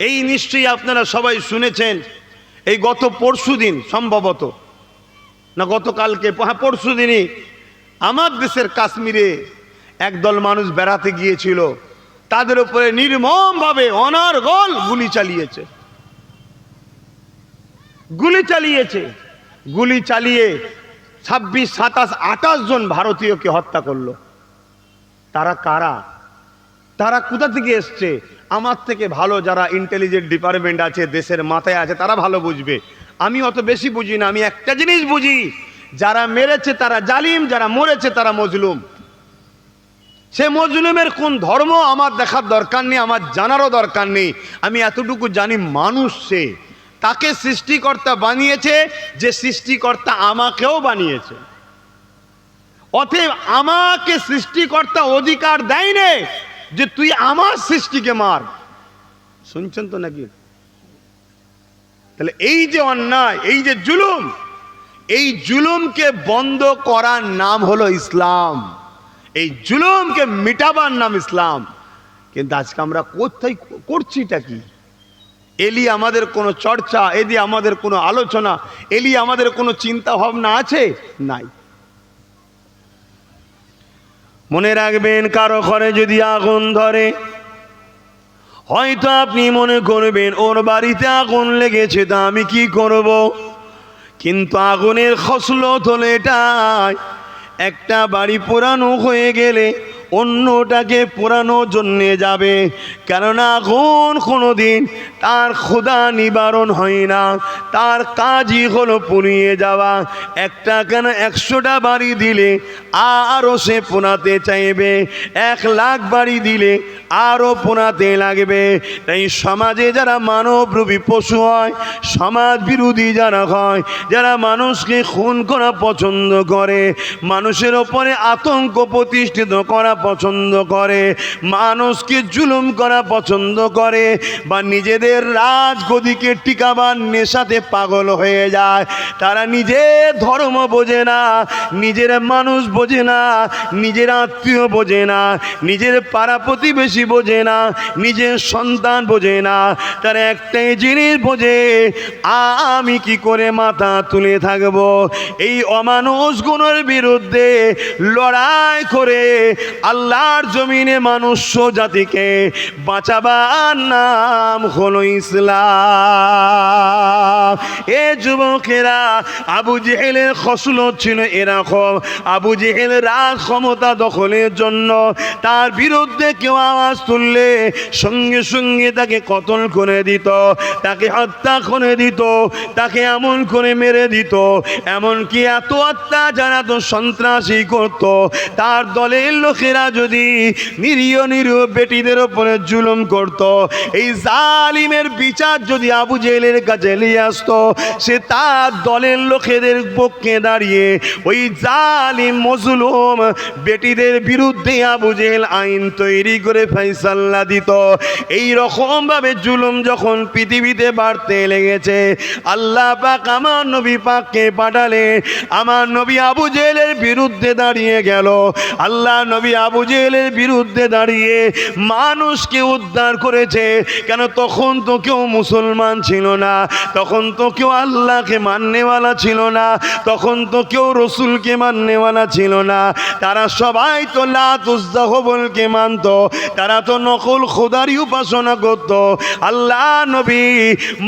এই নিশ্চয়ই আপনারা সবাই শুনেছেন, এই গত পরশুদিন সম্ভবত, না গতকালকে, হ্যাঁ পরশুদিনই আমার দেশের কাশ্মীরে একদল মানুষ বেড়াতে গিয়েছিল, তাদের উপরে নির্মমভাবে অনর্গল গুলি চালিয়েছে। গুলি চালিয়ে 26, 27, 28 জন ভারতীয়কে হত্যা করলো। তারা কারা? তারা কোথা থেকে এসছে? আমার থেকে ভালো যারা ইন্টেলিজেন্ট ডিপার্টমেন্ট আছে, দেশের মাথায় আছে, তারা ভালো বুঝবে। আমি অত বেশি বুঝি না। আমি একটা জিনিস বুঝি, যারা মেরেছে তারা জালিম, যারা মরেছে তারা মজলুম। সে মজলুমের কোন ধর্ম আমার দেখার দরকার নেই, আমার জানারও দরকার নেই। আমি এতটুকু জানি, মানুষ সে, তাকে সৃষ্টিকর্তা বানিয়েছে, যে সৃষ্টিকর্তা আমাকেও বানিয়েছে। অতএব আমাকে সৃষ্টিকর্তা অধিকার দেয়নি যে তুই আমার সৃষ্টিকে মার। শুনছেন তো নাকি? তাহলে এই যে অন্যায়, এই যে জুলুম, এই জুলুমকে বন্ধ করার নাম হলো ইসলাম। এই জুলুমকে মিটাবার নাম ইসলাম। কিন্তু আজকে আমরা কোথায় করছিটা কি? এলি আমাদের কোনো চর্চা, এদি আমাদের কোনো আলোচনা, এলি আমাদের কোনো চিন্তা ভাবনা আছে? নাই। মনে রাখবেন, কারো ঘরে যদি আগুন ধরে, হয়তো আপনি মনে করবেন ওর বাড়িতে আগুন লেগেছে, তা আমি কি করব? কিন্তু আগুনের খসলত হলো এটাই, একটা বাড়ি পোড়ানো হয়ে গেলে অন্যটাকে পোড়ানোর জন্যে যাবে। কেননা আগুন কোনোদিন তার ক্ষুধা নিবারণ হয় না, তার কাজই হলো পুড়িয়ে যাওয়া। একটা কেন 100টা বাড়ি দিলে আরও সে পোড়াতে চাইবে, 1 লাখ বাড়ি দিলে আরও পোড়াতে লাগবে। তাই সমাজে যারা মানবরূপী পশু হয়, সমাজ বিরোধী যারা হয়, যারা মানুষকে খুন করা পছন্দ করে, মানুষের ওপরে আতঙ্ক প্রতিষ্ঠিত করা পছন্দ করে, মানুষকে জুলুম করা পছন্দ করে, বা নিজেদের রাজগদিকে টিকাবার নেশাতে পাগল হয়ে যায়, তারা নিজের ধর্ম বোঝে না, নিজের মানুষ বোঝে না, নিজের আত্মীয় বোঝে না, নিজের পাড়া প্রতিবেশী বোঝে না, নিজের সন্তান বোঝে না। তারা একটাই জিনিস বোঝে, আমি কি করে মাথা তুলে থাকবো। এই অমানুষগুলোর বিরুদ্ধে লড়াই করে আল্লাহর জমিনে মানুষ জাতিকে বাঁচাবার নাম হলো ইসলাম। এ যুবকেরা, আবু জেহেলের খসলত ছিল এরকম। আবু জেহেল রাজ ক্ষমতা দখলের জন্য তার বিরুদ্ধে কেউ আওয়াজ তুললে সঙ্গে সঙ্গে তাকে কতল করে দিত, তাকে হত্যা করে দিত, তাকে এমন করে মেরে দিত। এমনকি এত অত্যাচার, এত সন্ত্রাসী করত, তার দলের লোকেরা যদি নিরীহ বেটিদের ওপরে জুলুম করত, এই জালিমের বিচার যদি আবু জেহেলের কাছে নিয়ে আসতো, সে তার দলের লোকেদের পক্ষে দাঁড়িয়ে ওই জালিম মজলুম বেটিদের বিরুদ্ধে আবু জেহেল আইন তৈরি করে ফয়সালা দিত। এই রকম ভাবে জুলুম যখন পৃথিবীতে বাড়তে লেগেছে, আল্লাহ পাক আমার নবী পাককে পাঠালেন। আমার নবী আবু জেহেলের বিরুদ্ধে দাঁড়িয়ে গেল। আল্লাহ নবী আবু জেহেলের বিরুদ্ধে দাঁড়িয়ে মানুষকে উদ্ধার করেছে। কেন? তখন তো কেউ মুসলমান ছিল না, তখন তো কেউ আল্লাহকে মাননেওয়ালা ছিল না, তখন তো কেউ রসুলকে মাননেওয়ালা ছিল না। তারা সবাই তো লাত উজ্জা হুবলকে মানত, তারা তো নকল খোদারই উপাসনা করত। আল্লাহ নবী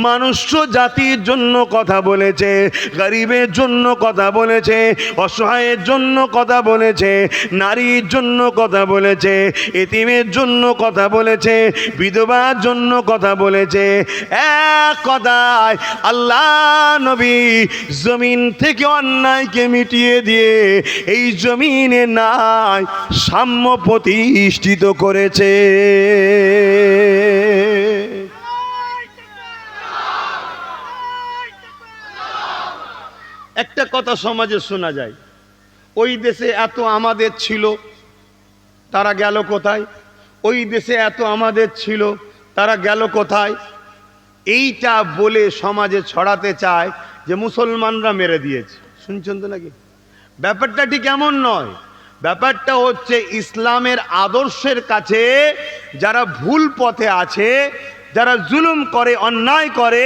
মানুষ জাতির জন্য কথা বলেছে, গরিবের জন্য কথা বলেছে, অসহায়ের জন্য কথা বলেছে, নারীর জন্য কথা বলেছে, এতিমের জন্য কথা বলেছে, বিধবার জন্য কথা বলেছে। এক কথায় আল্লাহ নবী জমিন থেকে অন্যায়কে মিটিয়ে দিয়ে এই জমিনে ন্যায় সাম্য প্রতিষ্ঠিত করেছে। একটা কথা সমাজে শোনা যায়, ওই দেশে এত আমাদের ছিল, তারা গেল কোথায়? ওই দেশে এত আমাদের ছিল, তারা গেল কোথায়? এইটা বলে সমাজে ছড়াতে চায় যে মুসলমানরা মেরে দিয়েছে। শুনছেন তো নাকি? ব্যাপারটা ঠিক এমন নয়। ব্যাপারটা হচ্ছে ইসলামের আদর্শের কাছে যারা ভুল পথে আছে যারা জুলুম করে, অন্যায় করে,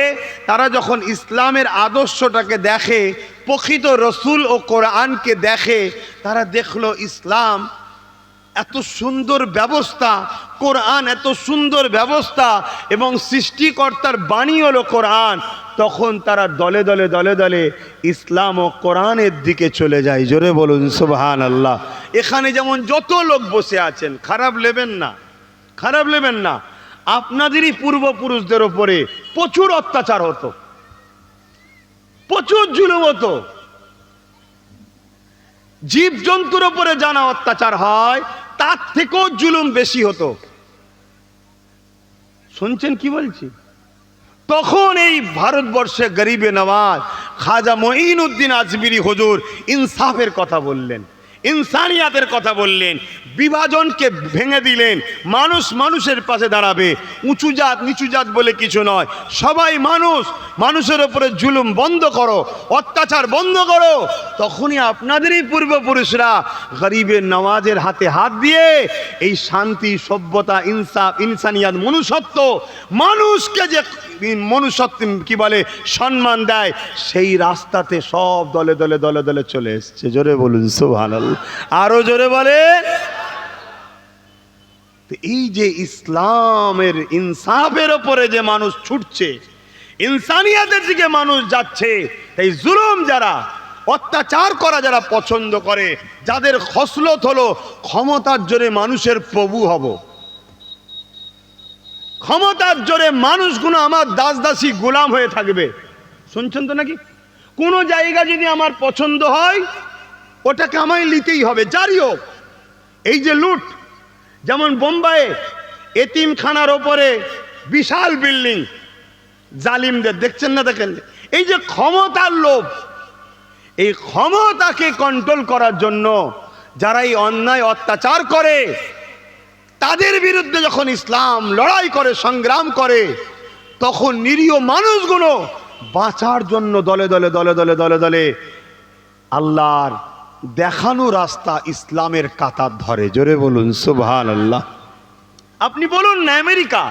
তারা যখন ইসলামের আদর্শটাকে দেখে, প্রকৃত রসুল ও কোরআনকে দেখে, তারা দেখলো ইসলাম এত সুন্দর ব্যবস্থা, কোরআন এত সুন্দর ব্যবস্থা, এবং সৃষ্টিকর্তার বাণী হলো কোরআন, তখন তারা দলে দলে দলে দলে ইসলাম ও কোরআনের দিকে চলে যায়। জোরে বলুন সুবহানাল্লাহ। এখানে যেমন যত লোক বসে আছেন, খারাপ নেবেন না, খারাপ নেবেন না, আপনাদেরই পূর্বপুরুষদের ওপরে প্রচুর অত্যাচার হতো, প্রচুর জুলুম হতো, জীবজন্তুর ওপরে জানা অত্যাচার হয়, তার থেকেও জুলুম বেশি হতো। শুনছেন কি বলছি? তখন এই ভারতবর্ষে গরিবে নওয়াজ খাজা মঈনুদ্দিন আজমিরি হুজুর ইনসাফের কথা বললেন, ইনসানিয়াতের কথা বললেন, বিভাজনকে ভেঙে দিলেন। মানুষ মানুষের পাশে দাঁড়াবে, উঁচু জাত নিচু জাত বলে কিছু নয়, সবাই মানুষ, মানুষের ওপরে জুলুম বন্ধ করো, অত্যাচার বন্ধ করো। তখনই আপনাদেরই পূর্বপুরুষরা গরিবে নওয়াজের হাতে হাত দিয়ে এই শান্তি, সভ্যতা, ইনসাফ, ইনসানিয়াত, মনুষ্যত্ব, মানুষকে যে মনুষ্যত্ব কি বলে সম্মান দেয়, সেই রাস্তাতে সব দলে দলে দলে দলে চলে এসছে। জোরে বলুন সুবহানাল্লাহ, আরো জোরে বলে। এই যে ইসলামের ইনসাফের ওপরে যে মানুষ ছুটছে, ইনসানিয়াতের দিকে মানুষ যাচ্ছে, এই জুলুম যারা, অত্যাচার করা যারা পছন্দ করে, যাদের খসলত হলো ক্ষমতার জোরে মানুষের প্রভু হব, ক্ষমতার জোরে মানুষগুলো আমার দাস দাসী গোলাম হয়ে থাকবে। শুনছেন তো নাকি? কোনো জায়গা যদি আমার পছন্দ হয়, ওটাকে আমায় নিতেই হবে, যারই হোক। এই যে লুট, যেমন বোম্বাইয়ে এতিমখানার ওপরে বিশাল বিল্ডিং, জালিমদের দেখছেন না, দেখেন? এই যে ক্ষমতার লোভ, এই ক্ষমতাকে কন্ট্রোল করার জন্য যারা এই অন্যায় অত্যাচার করে, তাদের বিরুদ্ধে যখন ইসলাম লড়াই করে, সংগ্রাম করে, তখন নিরীহ মানুষগুলো বাঁচার জন্য দলে দলে দলে দলে দলে দলে আল্লাহর দেখানো রাস্তা ইসলামের কাতার ধরে। জোরে বলুন সুবহানাল্লাহ। আপনি বলুন না, আমেরিকা,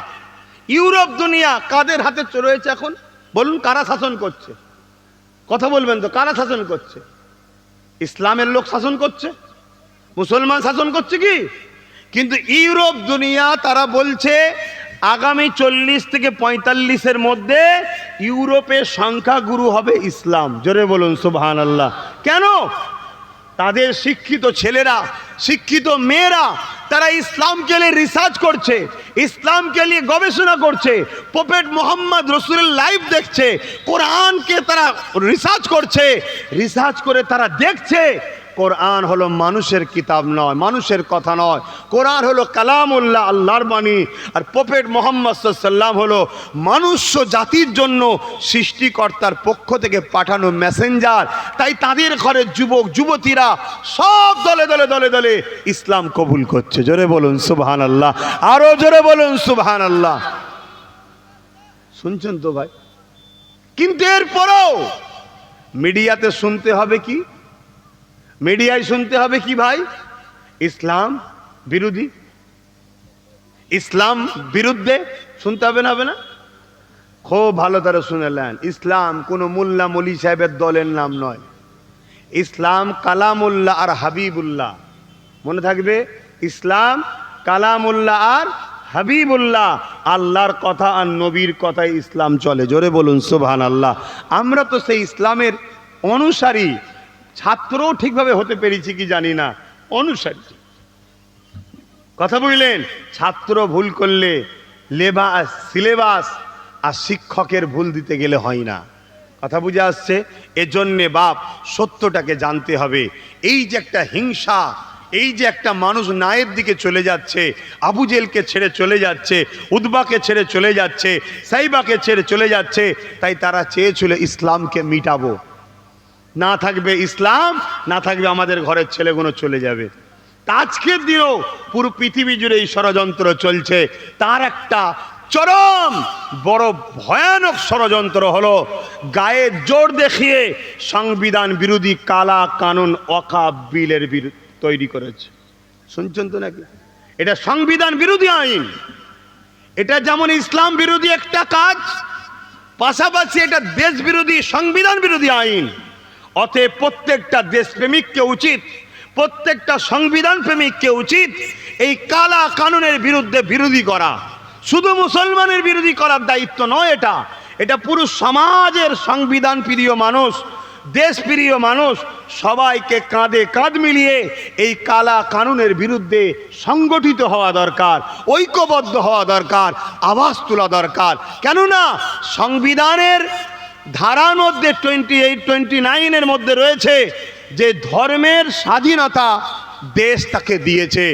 ইউরোপ, দুনিয়া কাদের হাতে রয়েছে এখন? বলুন, কারা শাসন করছে? কথা বলবেন তো, কারা শাসন করছে? ইসলামের লোক শাসন করছে, মুসলমান শাসন করছে কি? কিন্তু ইউরোপ, দুনিয়া, তারা বলছে আগামী 40 থেকে 45-এর মধ্যে ইউরোপের সংখ্যাগুরু হবে ইসলাম। জোরে বলুন সুবহানাল্লাহ। কেন? তাদের শিক্ষিত ছেলেরা, শিক্ষিত মেয়েরা, তারা ইসলামকে নিয়ে রিসার্চ করছে, ইসলামকে নিয়ে গবেষণা করছে, প্রফেট মোহাম্মদ রসুলের লাইভ দেখছে, কোরআনকে তারা রিসার্চ করছে, রিসার্চ করে তারা দেখছে কোরআন হলো মানুষের কিতাব নয়, মানুষের কথা নয়, কোরআন হলো কালামুল্লাহ, আল্লাহর বাণী, আর প্রফেট মোহাম্মদ সাল্লাল্লাহু আলাইহি ওয়াসাল্লাম হলো মনুষ্য জাতির জন্য সৃষ্টিকর্তার পক্ষ থেকে পাঠানো মেসেঞ্জার। তাই তাদের ঘরের যুবক যুবতীরা সব দলে দলে দলে দলে ইসলাম কবুল করছে। জোরে বলুন সুবহানাল্লাহ, আরো জোরে বলুন সুবহানাল্লাহ। শুনছেন তো ভাই? কিন্তু এরপরও মিডিয়াতে শুনতে হবে কি? মিডিয়ায় শুনতে হবে কি ভাই? ইসলাম বিরোধী, ইসলাম বিরুদ্ধে শুনতে হবে না, হবে না? খুব ভালো তারা শুনেলেন, ইসলাম কোনো মোল্লা মলি সাহেবের দলের নাম নয়, ইসলাম কালামুল্লাহ আর হাবিবুল্লাহ। মনে থাকবে, ইসলাম কালামুল্লাহ আর হাবিবুল্লাহ, আল্লাহর কথা আর নবীর কথায় ইসলাম চলে। জোরে বলুন সুবহানাল্লাহ। আমরা তো সেই ইসলামের অনুসারী, ছাত্রও ঠিকভাবে হতে পেরেছি কি জানি না, অনুসারী। কথা বুঝলেন? ছাত্র ভুল করলে সিলেবাস আর শিক্ষকের ভুল দিতে গেলে হয় না। কথা বুঝে আসছে? এজন্যে বাপ সত্যটাকে জানতে হবে। এই যে একটা হিংসা, এই যে একটা মানুষ ন্যায়ের দিকে চলে যাচ্ছে, আবু জেলকে ছেড়ে চলে যাচ্ছে, উদবাকে ছেড়ে চলে যাচ্ছে, সাইবাকে ছেড়ে চলে যাচ্ছে, তাই তারা চেয়েছিল ইসলামকে মিটাবো। না থাকবে ইসলাম, না থাকবে আমাদের ঘরের ছেলেগুলো চলে যাবে। আজকের দিনেও পুরো পৃথিবী জুড়ে এই ষড়যন্ত্র চলছে। তার একটা চরম বড় ভয়ানক ষড়যন্ত্র হলো গায়ে জোর দেখিয়ে সংবিধান বিরোধী কালা কানুন ওয়াকফ বিলের তৈরি করেছে। শুনছেন তো নাকি? এটা সংবিধান বিরোধী আইন। এটা যেমন ইসলাম বিরোধী একটা কাজ, পাশাপাশি এটা দেশ বিরোধী, সংবিধান বিরোধী আইন। অতএব প্রত্যেকটা দেশপ্রেমিককে উচিত, প্রত্যেকটা সংবিধান প্রেমিককে উচিত এই কালা কানুনের বিরুদ্ধে বিরোধী করা। শুধু মুসলমানের বিরোধী করার দায়িত্ব নয়, এটা এটা পুরো সমাজের সংবিধান প্রিয় মানুষ, দেশ প্রিয় মানুষ সবাইকে কাঁধে কাঁধ মিলিয়ে এই কালা কানুনের বিরুদ্ধে সংগঠিত হওয়া দরকার, ঐক্যবদ্ধ হওয়া দরকার, আওয়াজ তোলা দরকার। কেননা সংবিধানের ধারার মধ্যে 28, 29-এর মধ্যে রয়েছে যে ধর্মের স্বাধীনতা দেশ তাকে দিয়েছে।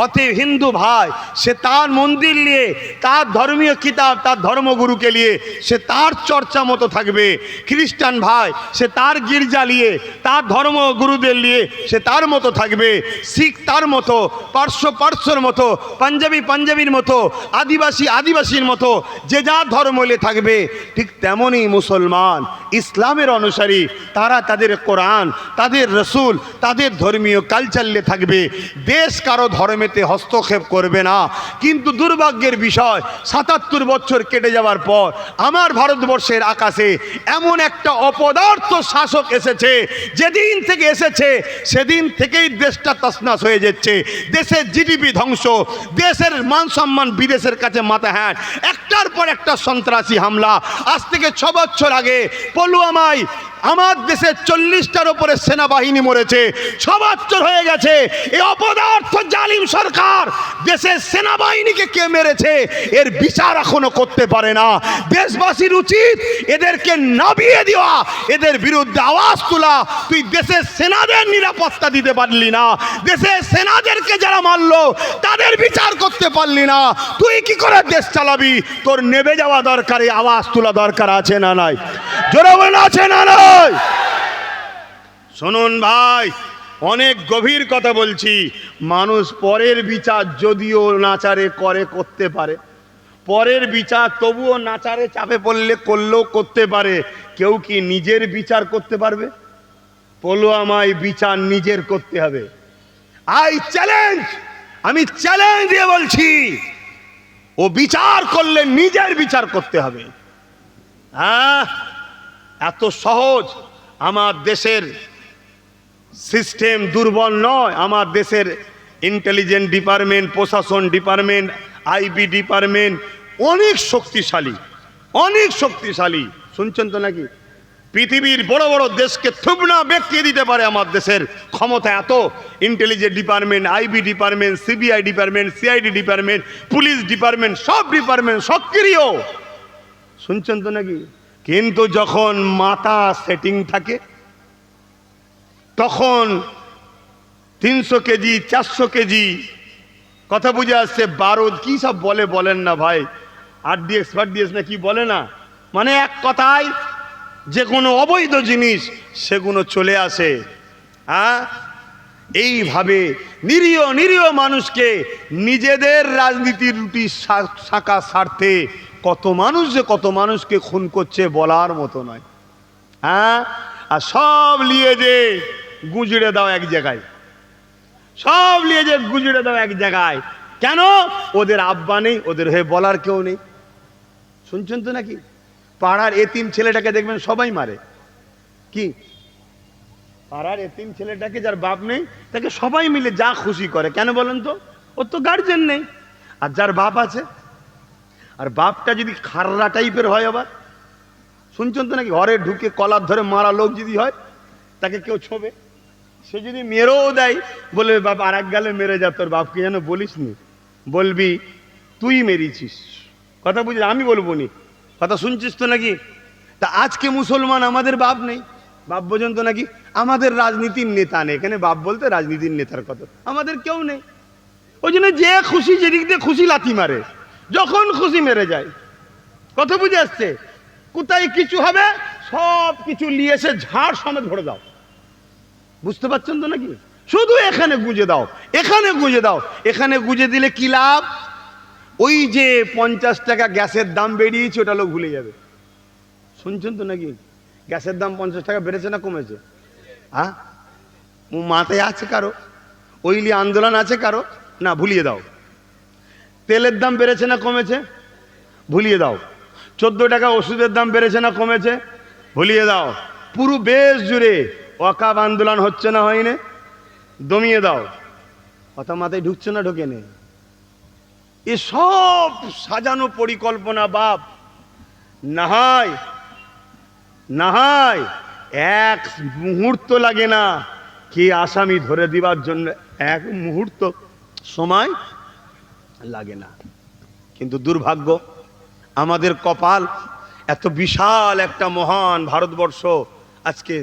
অতএব হিন্দু ভাই সে তার মন্দির নিয়ে, তার ধর্মীয় কিতাব, তার ধর্মগুরুকে নিয়ে সে তার চর্চা মতো থাকবে। খ্রিস্টান ভাই সে তার গির্জা নিয়ে, তার ধর্মগুরুদের নিয়ে সে তার মতো থাকবে। শিখ তার মতো, পার্শ্বর মতো, পাঞ্জাবি পাঞ্জাবির মতো, আদিবাসী আদিবাসীর মতো যে যার ধর্ম নিয়ে থাকবে। ঠিক তেমনই মুসলমান ইসলামের অনুসারী তারা তাদের কোরআন, তাদের রসুল, তাদের ধর্মীয় কালচার নিয়ে থাকবে। দেশ কারো ধর্মেতে হস্তক্ষেপ করবে না। কিন্তু দুর্ভাগ্যের বিষয় ৭৭ বছর কেটে যাওয়ার পর আমার ভারতবর্ষের আকাশে এমন একটা অপদার্থ শাসক এসেছে, যেদিন থেকে এসেছে সেদিন থেকেই দেশটা তছনছ হয়ে যাচ্ছে। দেশের জিডিপি ধ্বংস, দেশের মান সম্মান বিদেশের কাছে মাথা হ্যাট, একটার পর একটা সন্ত্রাসী হামলা। আজ থেকে 6 বছর আগে পুলওয়ামায় আমার দেশে 40টার উপরে সেনাবাহিনী মরেছে। 6 বছর হয়ে গেছে এই অপদার্থ জালিম সরকার দেশের সেনাবাহিনীকে কে মেরেছে এর বিচার এখনো করতে পারে না। দেশবাসীর উচিত এদেরকে নামিয়ে দেওয়া, এদের বিরুদ্ধে আওয়াজ তোলা। তুই দেশের সেনাদের নিরাপত্তা দিতে পারলি না, দেশের সেনাদেরকে যারা মারলো তাদের বিচার করতে পারলি না, তুই কি করে দেশ চালাবি? তোর নেমে যাওয়া দরকার, আওয়াজ তোলা দরকার আছে না নাই? জোরে বলেন আছে না নাই? শুনুন ভাই, অনেক গভীর কথা বলছি। মানুষ পরের বিচার যদিও নাচারে করে করতে পারে, পরের বিচার তবুও নাচারে চাপে পড়লে করলেও করতে পারে। কেউ কি নিজের বিচার করতে পারবে? পুলওয়ামায় বিচার নিজের করতে হবে। আমি চ্যালেঞ্জ দিয়ে বলছি, ও বিচার করলে নিজের বিচার করতে হবে। হ্যাঁ, এত সহজ আমার দেশের সিস্টেম দুর্বল নয়। আমার দেশের ইন্টেলিজেন্স ডিপার্টমেন্ট, প্রশাসন ডিপার্টমেন্ট, আইবি ডিপার্টমেন্ট অনেক শক্তিশালী, অনেক শক্তিশালী। শুনছেন তো নাকি? পৃথিবীর বড় বড় দেশকে থুবনা ব্যক্তিয়ে দিতে পারে আমার দেশের ক্ষমতা এত। Intelligence department, IB department, CBI department, CID department, police department, সব ডিপার্টমেন্ট সক্রিয়। শুনছেন তো নাকি? কিন্তু যখন মাথা সেটিং থাকে তখন 300 কেজি 400 কেজি কথা বুঝে আসছে, বারুদ কি সব বলে বলেন না ভাই, আরডিএক্স ফারডিএক্স না কি বলে না, মানে এক কথায় যে কোনো অবৈধ জিনিস সেগুলো চলে আসে। হ্যাঁ, এইভাবে নিরীহ নিরীহ মানুষকে নিজেদের রাজনীতির রুটি শাখা স্বার্থে কত মানুষ যে কত মানুষকে খুন করছে বলার মতো নয়। হ্যাঁ, আর সব নিয়ে যে গুজরে দাও এক জায়গায়, সব নিয়ে যে গুজরে দাও এক জায়গায়। কেন? ওদের আব্বা নেই, ওদের হয়ে বলার কেউ নেই। শুনছেন তো নাকি? পাড়ার এতিম ছেলেটাকে দেখবেন সবাই মারে। কি পাড়ার এতিম ছেলেটাকে যার বাপ নেই তাকে সবাই মিলে যা খুশি করে। কেন বলেন তো? ওর তো গার্জেন নেই। আর যার বাপ আছে, আর বাপটা যদি খাররা টাইপের হয়, আবার শুনছেন তো নাকি, ঘরে ঢুকে কলার ধরে মারা লোক যদি হয় তাকে কেউ ছোবে। সে যদি মেরেও দেয় বলবে বাপ আর এক গালে মেরে যা, তোর বাপকে যেন বলিস নি, বলবি তুই মেরেছিস। কথা বুঝলি? আমি বলবো নি। কথা শুনছিস তো নাকি? তা আজকে মুসলমান আমাদের বাপ নেই, বাপ বোঝেন তো নাকি? আমাদের রাজনীতির নেতা নেই। এখানে বাপ বলতে রাজনীতির নেতার কথা, আমাদের কেউ নেই। ওই জন্য যে খুশি যেদিক দিয়ে খুশি লাথি মারে, যখন খুশি মেরে যায়। কথা বুঝে আসছে? কোথায় কিছু হবে সব কিছু নিয়ে এসে ঝাড় সমেত ভরে দাও। বুঝতে পারছেন তো নাকি? শুধু এখানে গুঁজে দাও, এখানে গুঁজে দাও। এখানে গুঁজে দিলে কি লাভ? ওই যে 50 টাকা গ্যাসের দাম বেরিয়েছে ওটা লোক ভুলে যাবে। শুনছেন তো নাকি? গ্যাসের দাম 50 টাকা বেড়েছে না কমেছে? হ্যাঁ, মাথায় আছে কারো? ওইলি আন্দোলন আছে কারো? না, ভুলিয়ে দাও। তেলের দাম বেড়েছে না কমেছে? ভুলিয়ে দাও। 14 টাকা ওষুধের দাম বেড়েছে না কমেছে? ভুলিয়ে দাও। পুরো দেশ জুড়ে ওয়াকাফ আন্দোলন হচ্ছে না হয়নি? দমিয়ে দাও। কথা মাথায় ঢুকছে না ঢোকে নেই? এসব সাজানো পরিকল্পনা বাপ নাহাই নাহাই এক মুহূর্ত লাগে না কে আসামি ধরে দিবার জন্য, এক মুহূর্ত সময় লাগে না। কিন্তু দুর্ভাগ্য, আমাদের কপাল, এত বিশাল একটা মহান ভারতবর্ষ আজকে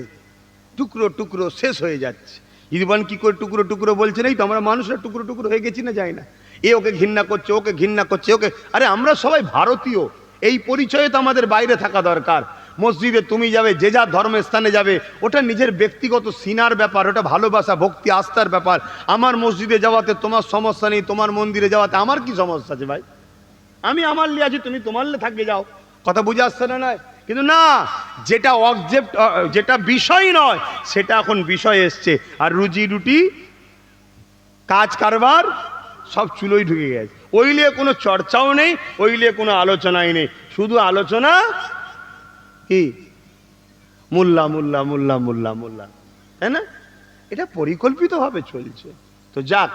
টুকরো টুকরো শেষ হয়ে যাচ্ছে। ইরবান কি করে টুকরো টুকরো বলছেন? এই তো আমরা মানুষরা টুকরো টুকরো হয়ে গেছি না, যাই না? এ ওকে ঘৃণা করছে, ওকে ঘৃণা করছে, ওকে। আরে আমরা সবাই ভারতীয়, এই পরিচয়ে তো আমাদের বাইরে থাকা দরকার। মসজিদে তুমি যাবে, যে যার ধর্মের স্থানে যাবে, ওটা নিজের ব্যক্তিগত সিনার ব্যাপার, ওটা ভালোবাসা ভক্তি আস্থার ব্যাপার। আমার মসজিদে যাওয়াতে তোমার সমস্যা নেই, তোমার মন্দিরে যাওয়াতে আমার কি সমস্যা আছে ভাই? আমি আমার লিয়ে আছি, তুমি তোমার লিয়ে থাকবে যাও। কথা বুঝে আসছে না? নয় কিন্তু না, যেটা অবজেক্ট, যেটা বিষয় নয় সেটা এখন বিষয় এসছে। আর রুজি রুটি কাজ কারবার সব চুলোই ঢুকে গেছে। ওই নিয়ে কোনো চর্চাও নেই, ওই নিয়ে কোনো আলোচনাই নেই, শুধু আলোচনা কি মোল্লা মোল্লা মোল্লা মোল্লা মোল্লা, তাই না? এটা পরিকল্পিতভাবে চলছে। তো যাক,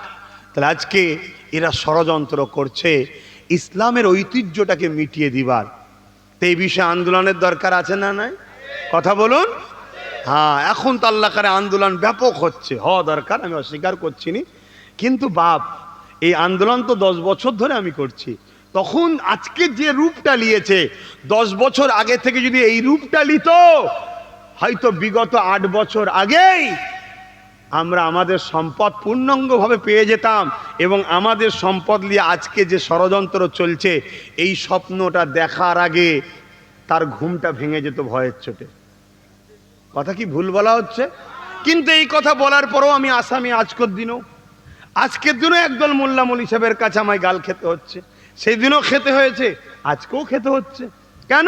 তাহলে আজকে এরা ষড়যন্ত্র করছে ইসলামের ঐতিহ্যটাকে মিটিয়ে দিবার। তো এই বিষয়ে আন্দোলনের দরকার আছে না নাই? কথা বলুন। হ্যাঁ, এখন তো আল্লাহ করে আন্দোলন ব্যাপক হচ্ছে, হওয়া দরকার, আমি অস্বীকার করছি না। কিন্তু বাপ, এই আন্দোলন তো 10 বছর ধরে আমি করছি। তখন আজকে যে রূপটা নিয়েছে, 10 বছর আগে থেকে যদি এই রূপটা নিত, হয়তো বিগত 8 বছর আগেই আমরা আমাদের সম্পদ পূর্ণাঙ্গভাবে পেয়ে যেতাম, এবং আমাদের সম্পদ নিয়ে আজকে যে ষড়যন্ত্র চলছে, এই স্বপ্নটা দেখার আগে তার ঘুমটা ভেঙে যেত ভয়ের চোটে। কথা কি ভুল বলা হচ্ছে? কিন্তু এই কথা বলার পরেও আমি আসামি। আজকের দিনও একদল মোল্লা মৌলী সাহেবের কাছে আমায় গাল খেতে হচ্ছে। সেই দিনও খেতে হয়েছে, আজকেও খেতে হচ্ছে। কেন?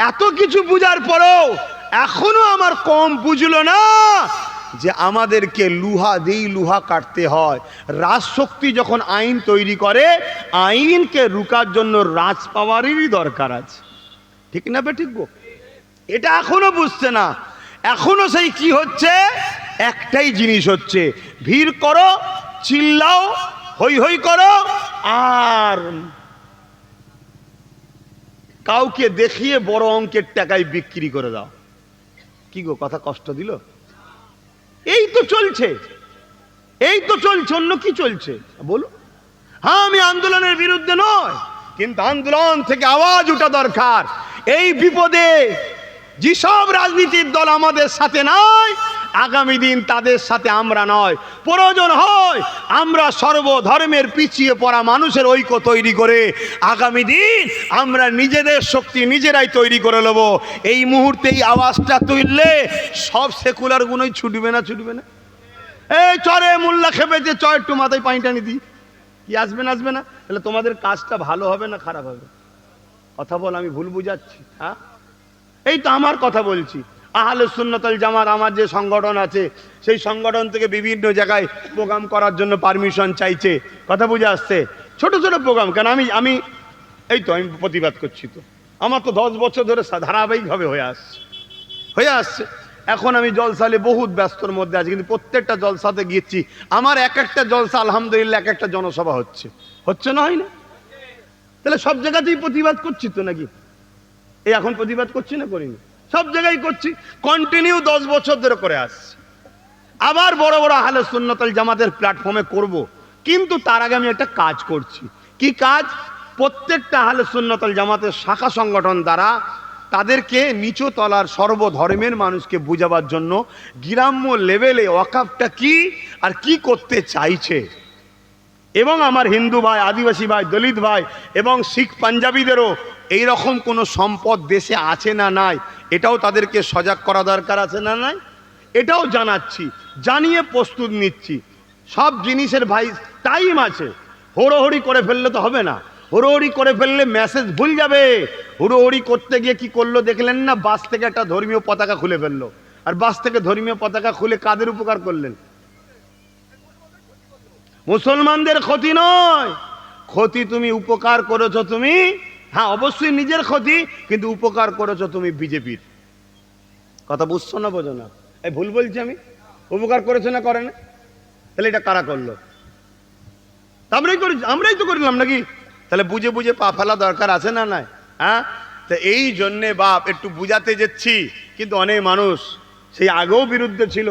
এত কিছু বুঝার পরেও এখনো আমার কম বুঝলো না যে আমাদেরকে লুহা দিয়ে লুহা কাটতে হয়। রাজশক্তি যখন আইন তৈরি করে, আইনকে রুকার জন্য রাজ পাওয়ারেরই দরকার আছে। ঠিক না বে ঠিক গো? এটা এখনো বুঝছে না। এখনো সেই কি হচ্ছে, একটাই জিনিস হচ্ছে, ভিড় করো, চিল্লাও, হই হই করো, আর কাউকে দেখিয়ে বড় অঙ্কের টাকায় বিক্রি করে দাও। কি গো, কথা কষ্ট দিল? এই তো চলছে, এই তো চলছে, অন্য কি চলছে বলো? হ্যাঁ, আমি আন্দোলনের বিরুদ্ধে নয়, কিন্তু আন্দোলন থেকে আওয়াজ ওঠা দরকার। এই বিপদে যেসব রাজনীতির দল আমাদের সাথে নাই, আগামী দিন তাদের সাথে আমরা নয়, প্রয়োজন হয় আমরা সর্বধর্মের পিছিয়ে পড়া মানুষের ঐক্য তৈরি করে আগামী দিন আমরা নিজেদের শক্তি নিজেরাই তৈরি করে নেব। এই মুহূর্তে এই আওয়াজটা তুললে সব সেকুলার গুণই ছুটবে না? ছুটবে না? এই চরে মোল্লা খেপেছে, চ একটু মাথায় পানি টানি দিই, কি আসবে না? আসবে না? তাহলে তোমাদের কাজটা ভালো হবে না খারাপ হবে? কথা বল, আমি ভুল বুঝাচ্ছি? হ্যাঁ, এই তো আমার কথা বলছি। আহলে সুন্নাত ওয়াল জামাত আমার যে সংগঠন আছে, সেই সংগঠন থেকে বিভিন্ন জায়গায় প্রোগ্রাম করার জন্য পারমিশন চাইছে। কথা বুঝে আসছে? ছোট ছোট প্রোগ্রাম। কেন আমি এই তো আমি প্রতিবাদ করছি। তো আমার তো 10 বছর ধরে ধারাবাহিকভাবে হয়ে আসছে। এখন আমি জলসালে বহুত ব্যস্তর মধ্যে আছি, কিন্তু প্রত্যেকটা জলসাতে গিয়েছি। আমার এক একটা জলসা আলহামদুলিল্লাহ এক একটা জনসভা হচ্ছে না? হয় না? তাহলে সব জায়গাতেই প্রতিবাদ করছি তো নাকি? এই এখন প্রতিবাদ করছি না করিনি? সব জায়গায় করছি, কন্টিনিউ 10 বছর ধরে করে আসছি। আবার বড় বড় আহলে সুন্নাত ওয়াল জামাতের প্ল্যাটফর্মে করব, কিন্তু তার আগে আমি একটা কাজ করছি। কি কাজ? প্রত্যেকটা আহলে সুন্নাত ওয়াল জামাতের শাখা সংগঠন দ্বারা তাদেরকে নিচু তলার সর্বধর্মের মানুষকে বুঝাবার জন্য গ্রাম্য লেভেলে ওয়াকাফটা কি আর কি করতে চাইছে, এবং আমার হিন্দু ভাই, আদিবাসী ভাই, দলিত ভাই এবং শিখ পাঞ্জাবিদেরও এইরকম কোনো সম্পদ দেশে আছে না নাই, এটাও তাদেরকে সজাগ করা দরকার আছে না নাই, এটাও জানাচ্ছি, জানিয়ে প্রস্তুত নিচ্ছি। সব জিনিসের ভাই টাইম আছে, হুড়োহুড়ি করে ফেললে তো হবে না। হুড়োহুড়ি করে ফেললে মেসেজ ভুল যাবে। হুড়োহুড়ি করতে গিয়ে কি করলো দেখলেন না? বাস থেকে একটা ধর্মীয় পতাকা খুলে ফেললো, আর বাস থেকে ধর্মীয় পতাকা খুলে কাদের উপকার করলেন? মুসলমানদের ক্ষতি নয়, ক্ষতি তুমি উপকার করেছো তুমি হ্যাঁ অবশ্যই নিজের ক্ষতি, কিন্তু উপকার করেছো তুমি বিজেপির। কথা বুঝছো না বোঝো না? এই ভুল বলছি আমি? উপকার করেছো না করে না? তাহলে এটা কারা করলো? আমরাই তো করলাম নাকি? তাহলে বুঝে বুঝে পা ফেলা দরকার আছে না নাই? হ্যাঁ, তো এই জন্যে বাপ একটু বুঝাতে যাচ্ছি, কিন্তু অনেক মানুষ সেই আগেও বিরুদ্ধে ছিল,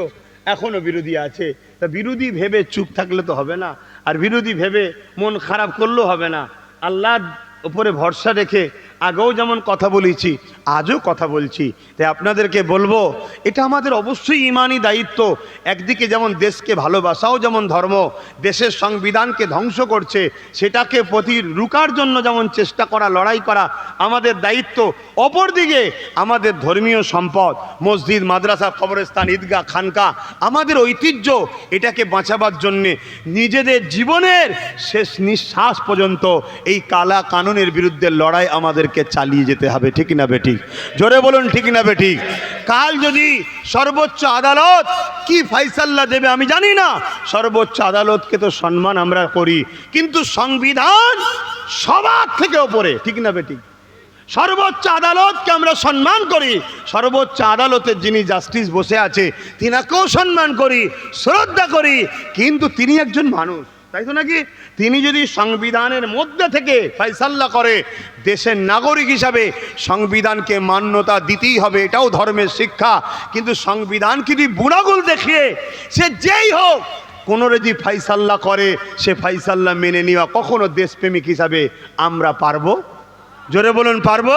এখনো বিরোধী আছে। তা বিরোধী ভেবে চুপ থাকলে তো হবে না, আর বিরোধী ভেবে মন খারাপ করলেও হবে না। আল্লাহর উপরে ভরসা রেখে আগেও যেমন কথা বলেছি, আজও কথা বলছি। তাই আপনাদেরকে বলবো, এটা আমাদের অবশ্যই ইমানি দায়িত্ব। একদিকে যেমন দেশকে ভালোবাসাও যেমন ধর্ম, দেশের সংবিধানকে ধ্বংস করছে সেটাকে রুকার জন্য যেমন চেষ্টা করা, লড়াই করা আমাদের দায়িত্ব। অপরদিকে আমাদের ধর্মীয় সম্পদ, মসজিদ, মাদ্রাসা, কবরস্থান, ঈদগাহ, খানকা, আমাদের ঐতিহ্য, এটাকে বাঁচাবার জন্যে নিজেদের জীবনের শেষ নিঃশ্বাস পর্যন্ত এই কালা কানুনের বিরুদ্ধে লড়াই আমাদেরকে চালিয়ে যেতে হবে। ঠিক না বেঠিক? জোরে বলুন ঠিক না বেঠিক? কাল যদি সর্বোচ্চ আদালত কি ফয়সালা দেবে আমি জানি না, সর্বোচ্চ আদালতকে তো সম্মান আমরা করি, কিন্তু সংবিধান সবার থেকে ওপরে। ঠিক না বেঠিক? সর্বোচ্চ আদালতকে আমরা সম্মান করি, সর্বোচ্চ আদালতের যিনি জাস্টিস বসে আছে তিনাকেও সম্মান করি, শ্রদ্ধা করি, কিন্তু তিনি একজন মানুষ, তাই তো নাকি? তিনি যদি সংবিধানের মধ্যে থেকে ফয়সালা করে, দেশের নাগরিক হিসাবে সংবিধানকে মান্যতা দিতেই হবে, এটাও ধর্মের শিক্ষা। কিন্তু সংবিধানকে যদি বুড়াগুল দেখিয়ে সে যেই হোক কোনো যদি ফয়সালা করে, সে ফয়সালা মেনে নেওয়া কখনো দেশপ্রেমিক হিসাবে আমরা পারবো? জোরে বলুন পারবো?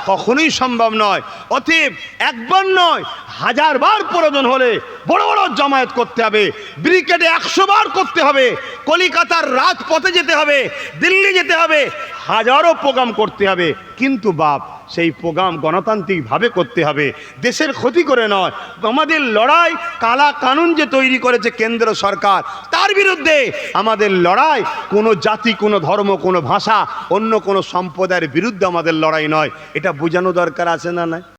কখনোই সম্ভব নয়। অতএব একবার নয়, 1000 বার প্রয়োজন হলে বড় বড় জামায়াত করতে হবে, ব্রিগেডে 100 বার করতে হবে, কলিকাতার রাজপথে যেতে হবে, দিল্লি যেতে হবে, হাজারো প্রোগ্রাম করতে হবে, কিন্তু বাপ সেই প্রোগ্রাম গণতান্ত্রিকভাবে করতে হবে, দেশের ক্ষতি করে নয়। আমাদের লড়াই কালা কানুন যে তৈরি করেছে কেন্দ্র সরকার, তার বিরুদ্ধে আমাদের লড়াই। কোনো জাতি, কোনো ধর্ম, কোনো ভাষা, অন্য কোনো সম্প্রদায়ের বিরুদ্ধে আমাদের লড়াই নয়। এটা বোঝানো দরকার আছে না নাই?